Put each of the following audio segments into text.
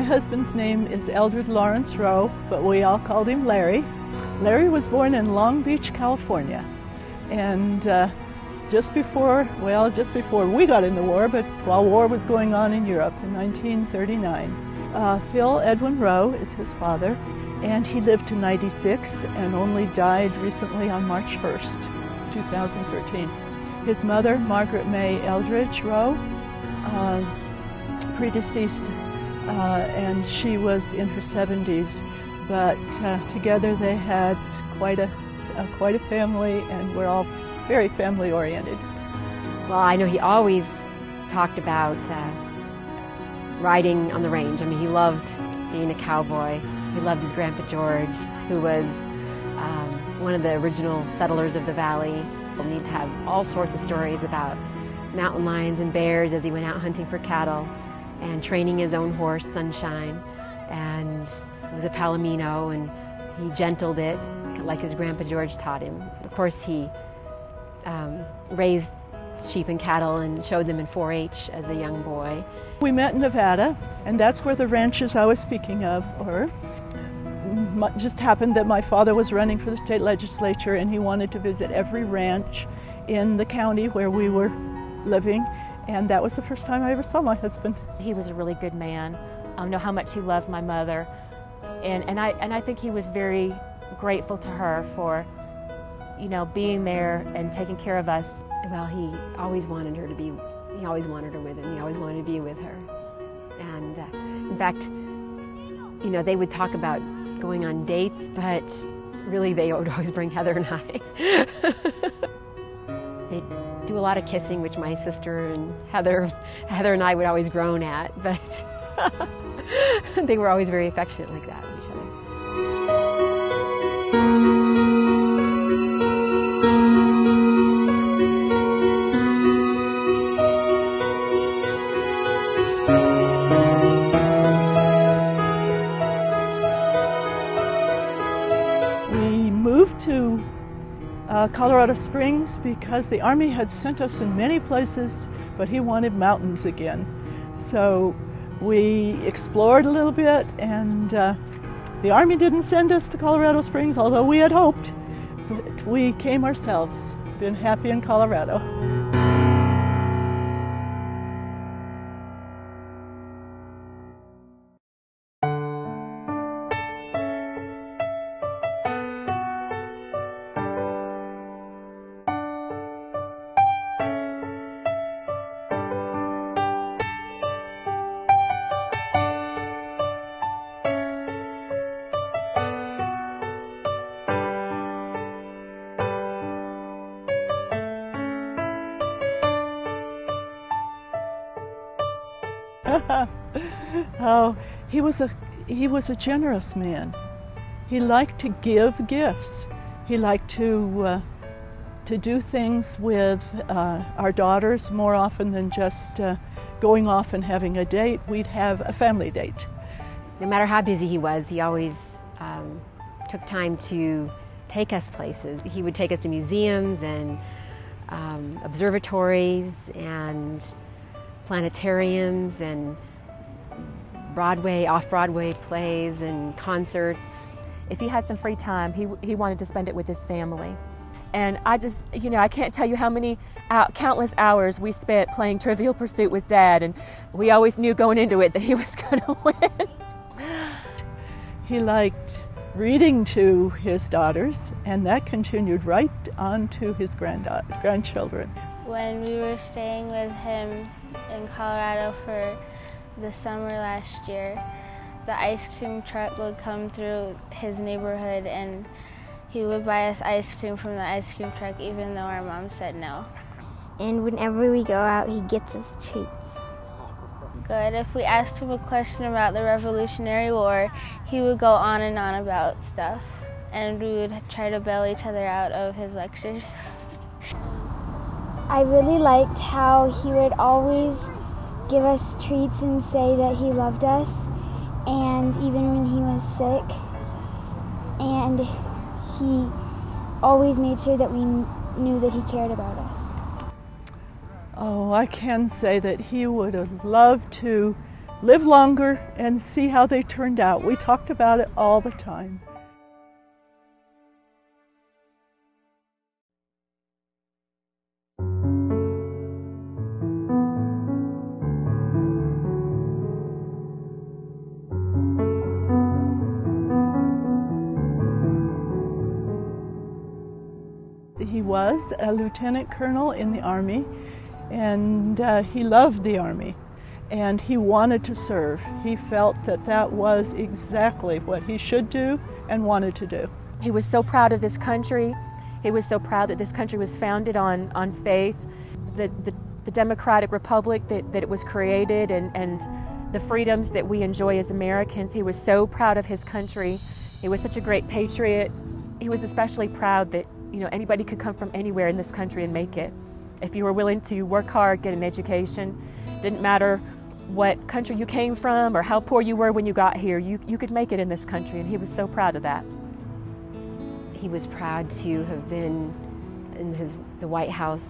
husband's name is Eldred Lawrence Rowe, but we all called him Larry. Larry was born in Long Beach, California, and just before we got in the war, but while war was going on in Europe in 1939. Phil Edwin Rowe is his father, and he lived to 96 and only died recently on March 1st, 2013. His mother, Margaret May Eldridge Rowe, predeceased, and she was in her 70s, but together they had quite a family, and we're all very family oriented. Well, I know he always talked about riding on the range. I mean, he loved being a cowboy. He loved his Grandpa George, who was one of the original settlers of the valley. We'll need to have all sorts of stories about mountain lions and bears as he went out hunting for cattle and training his own horse, Sunshine. And it was a Palomino, and he gentled it like his Grandpa George taught him. Of course, he raised sheep and cattle and showed them in 4-H as a young boy. We met in Nevada, and that's where the ranches I was speaking of were. It just happened that my father was running for the state legislature, and he wanted to visit every ranch in the county where we were living, and that was the first time I ever saw my husband. He was a really good man. I know how much he loved my mother, and I think he was very grateful to her for, you know, being there and taking care of us. Well, he always wanted her to be, he always wanted her with him. He always wanted to be with her. And in fact, you know, they would talk about going on dates, but really they would always bring Heather and I. They'd do a lot of kissing, which my sister and Heather and I would always groan at, but they were always very affectionate like that with each other. We moved to Colorado Springs because the Army had sent us in many places, but he wanted mountains again. So we explored a little bit, and the Army didn't send us to Colorado Springs, although we had hoped, but we came ourselves. Been happy in Colorado. Oh, he was a generous man. He liked to give gifts. He liked to do things with our daughters more often than just going off and having a date. We'd have a family date. No matter how busy he was, he always took time to take us places. He would take us to museums and observatories and planetariums and Broadway, off-Broadway plays and concerts. If he had some free time, he wanted to spend it with his family. And I just, you know, I can't tell you how many countless hours we spent playing Trivial Pursuit with Dad, and we always knew going into it that he was going to win. He liked reading to his daughters, and that continued right on to his grandchildren. When we were staying with him in Colorado for the summer last year, the ice cream truck would come through his neighborhood, and he would buy us ice cream from the ice cream truck even though our mom said no. And whenever we go out, he gets us treats. Good. If we asked him a question about the Revolutionary War, he would go on and on about stuff, and we would try to bail each other out of his lectures. I really liked how he would always give us treats and say that he loved us, and even when he was sick, and he always made sure that we knew that he cared about us. Oh, I can say that he would have loved to live longer and see how they turned out. We talked about it all the time. He was a lieutenant colonel in the Army, and he loved the Army, and he wanted to serve. He felt that that was exactly what he should do and wanted to do. He was so proud of this country. He was so proud that this country was founded on faith, the democratic republic that it was created, and the freedoms that we enjoy as Americans. He was so proud of his country. He was such a great patriot. He was especially proud that anybody could come from anywhere in this country and make it. If you were willing to work hard, get an education, didn't matter what country you came from or how poor you were when you got here, you could make it in this country, and he was so proud of that. He was proud to have been in the White House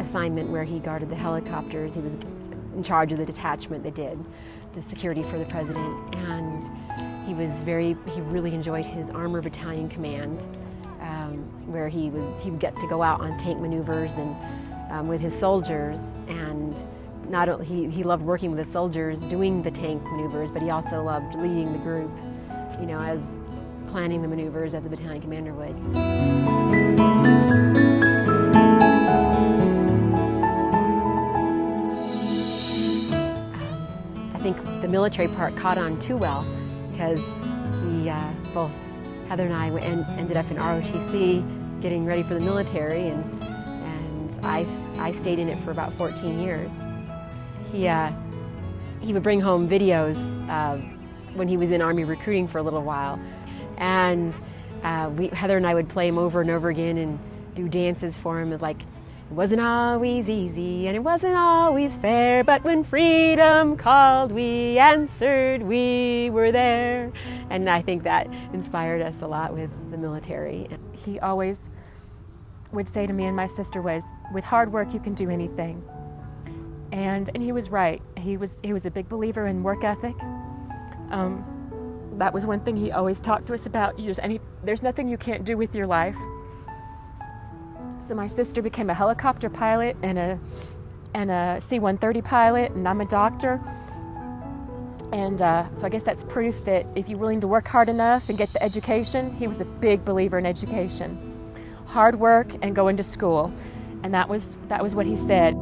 assignment where he guarded the helicopters. He was in charge of the detachment that did the security for the president, and he really enjoyed his Armor Battalion Command, where he would get to go out on tank maneuvers and with his soldiers, and not only he loved working with the soldiers doing the tank maneuvers, but he also loved leading the group, as planning the maneuvers as a battalion commander would. I think the military part caught on too well, because we both Heather and I ended up in ROTC getting ready for the military, and I stayed in it for about 14 years. He would bring home videos when he was in Army recruiting for a little while, and Heather and I would play him over and over again and do dances for him. It wasn't always easy and it wasn't always fair, but when freedom called, we answered, we were there. And I think that inspired us a lot with the military. He always would say to me and my sister was, with hard work you can do anything. And he was right. He was a big believer in work ethic. That was one thing he always talked to us about. There's nothing you can't do with your life. So my sister became a helicopter pilot and a C-130 pilot, and I'm a doctor. And so I guess that's proof that if you're willing to work hard enough and get the education, he was a big believer in education. Hard work and going to school. And that was what he said.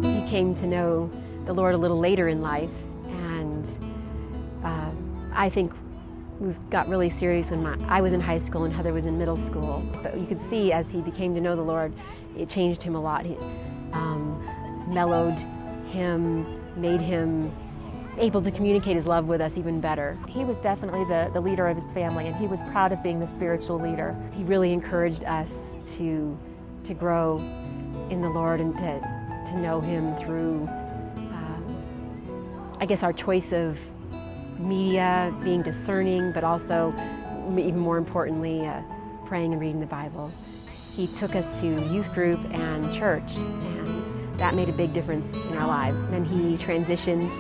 He came to know the Lord a little later in life, and I think got really serious when I was in high school and Heather was in middle school. But you could see as he became to know the Lord, it changed him a lot. He mellowed him, made him able to communicate his love with us even better. He was definitely the leader of his family, and he was proud of being the spiritual leader. He really encouraged us to grow in the Lord and to know him through, I guess, our choice of media, being discerning, but also, even more importantly, praying and reading the Bible. He took us to youth group and church, and that made a big difference in our lives. Then he transitioned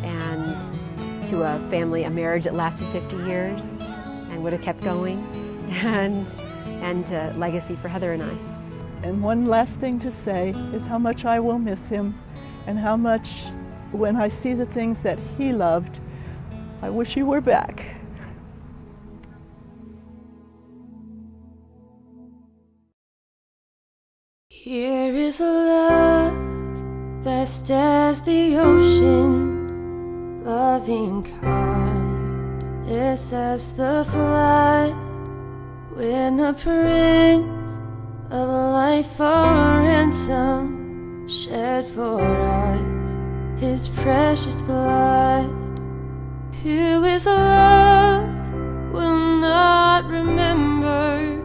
and to a marriage that lasted 50 years and would have kept going, and a legacy for Heather and I. And one last thing to say is how much I will miss him, and how much, when I see the things that he loved, I wish he were back. Here is a love vast as the ocean, loving kindness as the flood. When the Prince of life for ransom shed for us his precious blood. Who is love will not remember,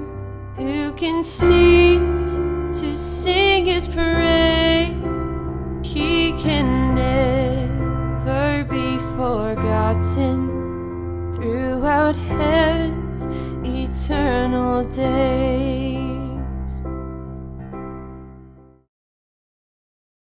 who can cease to sing his praise. He can never be forgotten throughout heaven's eternal day.